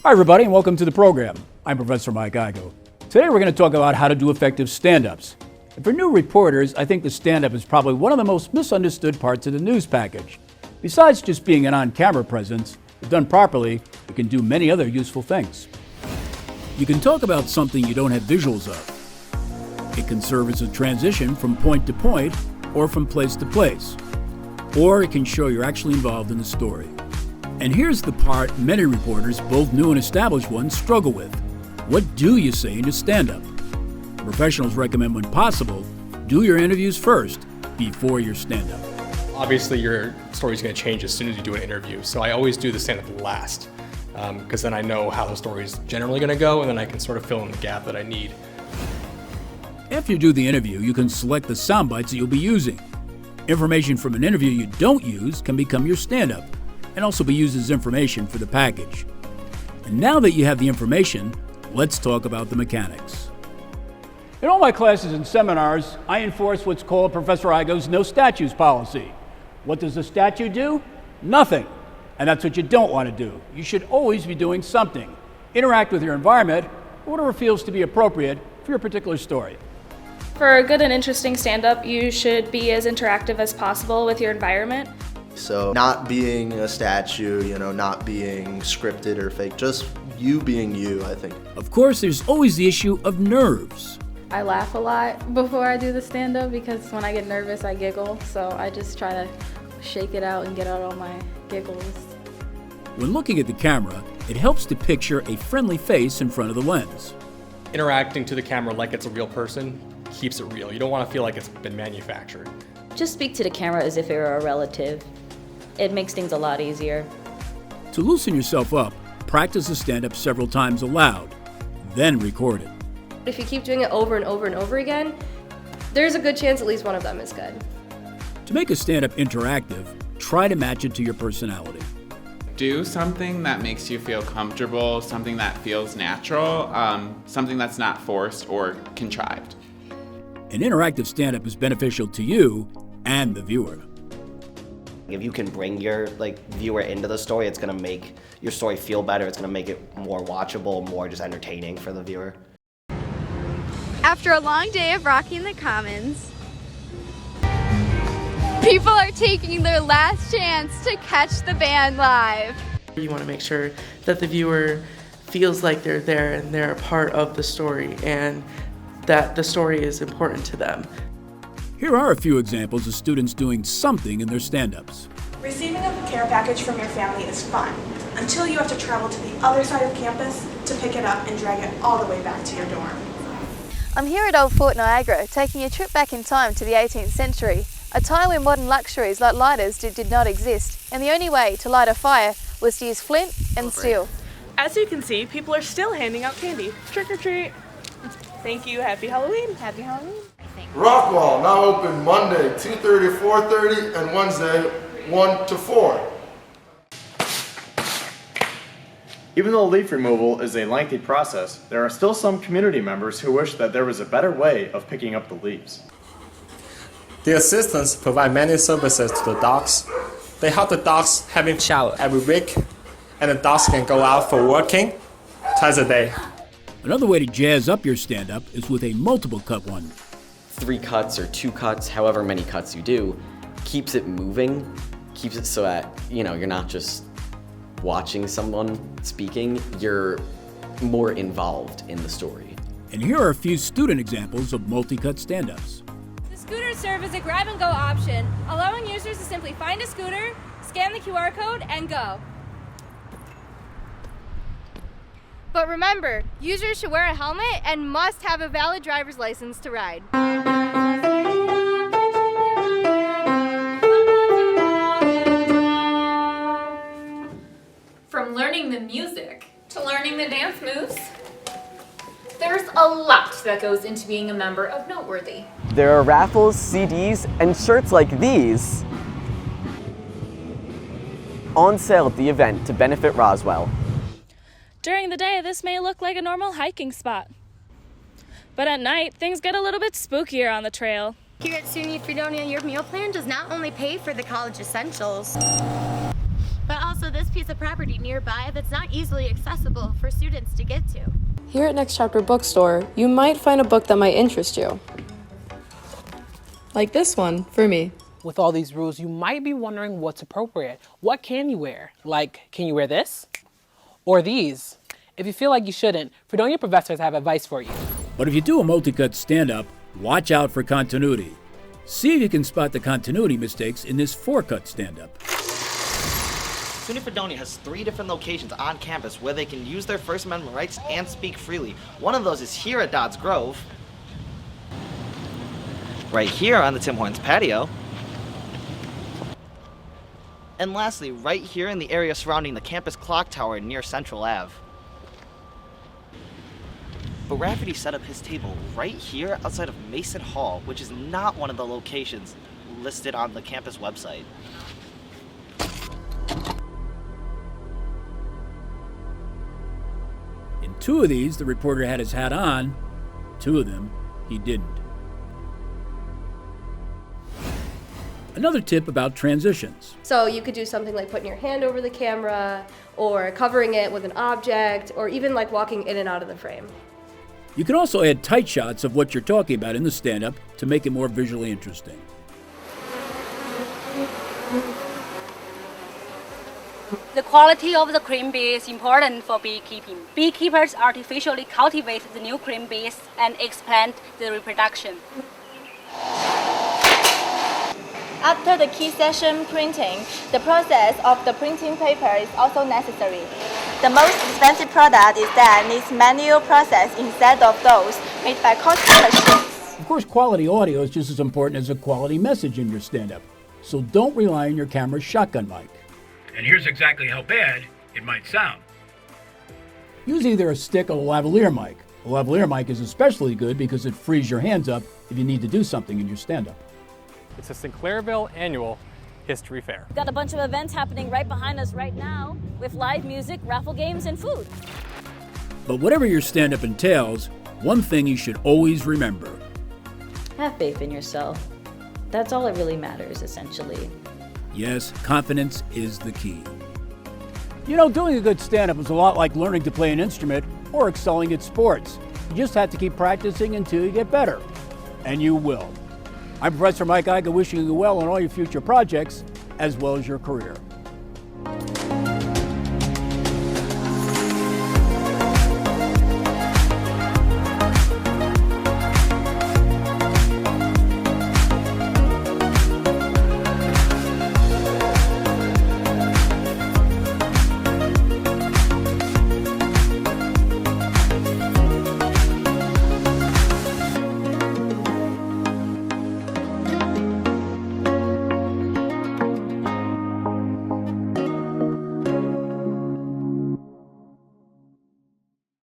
Hi everybody and welcome to the program. I'm Professor Mike Igo. Today we're going to talk about how to do effective stand-ups. And for new reporters, I think the stand-up is probably one of the most misunderstood parts of the news package. Besides just being an on-camera presence, if done properly, it can do many other useful things. You can talk about something you don't have visuals of. It can serve as a transition from point to point or from place to place. Or it can show you're actually involved in the story. And here's the part many reporters, both new and established ones, struggle with. What do you say in your stand-up? Professionals recommend, when possible, do your interviews first before your stand-up. Obviously, your story's going to change as soon as you do an interview, so I always do the stand-up last, because then I know how the story's generally going to go, and then I can sort of fill in the gap that I need. After you do the interview, you can select the sound bites that you'll be using. Information from an interview you don't use can become your stand-up, and also be used as information for the package. And now that you have the information, let's talk about the mechanics. In all my classes and seminars, I enforce what's called Professor Igo's no statues policy. What does the statue do? Nothing. And that's what you don't want to do. You should always be doing something. Interact with your environment, or whatever feels to be appropriate for your particular story. For a good and interesting stand-up, you should be as interactive as possible with your environment. So not being a statue, not being scripted or fake, just you being you, I think. Of course, there's always the issue of nerves. I laugh a lot before I do the stand-up because when I get nervous, I giggle. So I just try to shake it out and get out all my giggles. When looking at the camera, it helps to picture a friendly face in front of the lens. Interacting to the camera like it's a real person keeps it real. You don't want to feel like it's been manufactured. Just speak to the camera as if it were a relative. It makes things a lot easier. To loosen yourself up, practice the stand-up several times aloud, then record it. If you keep doing it over and over and over again, there's a good chance at least one of them is good. To make a stand-up interactive, try to match it to your personality. Do something that makes you feel comfortable, something that feels natural, something that's not forced or contrived. An interactive stand-up is beneficial to you and the viewer. If you can bring your viewer into the story, it's going to make your story feel better. It's going to make it more watchable, more just entertaining for the viewer. After a long day of rocking the Commons, people are taking their last chance to catch the band live. You want to make sure that the viewer feels like they're there and they're a part of the story and that the story is important to them. Here are a few examples of students doing something in their stand-ups. Receiving a care package from your family is fun, until you have to travel to the other side of campus to pick it up and drag it all the way back to your dorm. I'm here at Old Fort Niagara, taking a trip back in time to the 18th century, a time when modern luxuries like lighters did not exist, and the only way to light a fire was to use flint and steel. As you can see, people are still handing out candy. Trick or treat. Thank you. Happy Halloween. Happy Halloween. Rockwall now open Monday 2:30 to 4:30 and Wednesday 1 to 4. Even though leaf removal is a lengthy process, there are still some community members who wish that there was a better way of picking up the leaves. The assistants provide many services to the dogs. They help the dogs having shower every week, and the dogs can go out for walking twice a day. Another way to jazz up your stand-up is with a multiple cut one. 3 cuts or 2 cuts, however many cuts you do, keeps it moving, keeps it so that, you're not just watching someone speaking, you're more involved in the story. And here are a few student examples of multi-cut stand-ups. The scooters serve as a grab-and-go option, allowing users to simply find a scooter, scan the QR code, and go. But remember, users should wear a helmet and must have a valid driver's license to ride. From learning the music to learning the dance moves, there's a lot that goes into being a member of Noteworthy. There are raffles, CDs, and shirts like these on sale at the event to benefit Roswell. During the day, this may look like a normal hiking spot. But at night, things get a little bit spookier on the trail. Here at SUNY Fredonia, your meal plan does not only pay for the college essentials, but also also this piece of property nearby that's not easily accessible for students to get to. Here at Next Chapter Bookstore, you might find a book that might interest you. Like this one, for me. With all these rules, you might be wondering what's appropriate. What can you wear? Like, can you wear this? Or these? If you feel like you shouldn't, Fredonia professors have advice for you. But if you do a multi-cut stand-up, watch out for continuity. See if you can spot the continuity mistakes in this 4-cut stand-up. SUNY Fredonia has 3 different locations on campus where they can use their First Amendment rights and speak freely. One of those is here at Dodds Grove, right here on the Tim Hortons patio, and lastly, right here in the area surrounding the campus clock tower near Central Ave. But Rafferty set up his table right here outside of Mason Hall, which is not one of the locations listed on the campus website. In 2 of these, the reporter had his hat on. 2 of them, he didn't. Another tip about transitions. So you could do something like putting your hand over the camera, or covering it with an object, or even like walking in and out of the frame. You can also add tight shots of what you're talking about in the stand-up to make it more visually interesting. The quality of the cream bee is important for beekeeping. Beekeepers artificially cultivate the new cream bees and expand the reproduction. After the key session printing, the process of the printing paper is also necessary. The most expensive product is that needs manual process instead of those made by custom machines. Of course, quality audio is just as important as a quality message in your stand-up, so don't rely on your camera's shotgun mic. And here's exactly how bad it might sound. Use either a stick or a lavalier mic. A lavalier mic is especially good because it frees your hands up if you need to do something in your stand-up. It's a Sinclairville Annual History Fair. We've got a bunch of events happening right behind us right now with live music, raffle games, and food. But whatever your stand-up entails, one thing you should always remember. Have faith in yourself. That's all that really matters, essentially. Yes, confidence is the key. You know, doing a good stand-up is a lot like learning to play an instrument or excelling at sports. You just have to keep practicing until you get better. And you will. I'm Professor Mike Iga, wishing you well on all your future projects, as well as your career.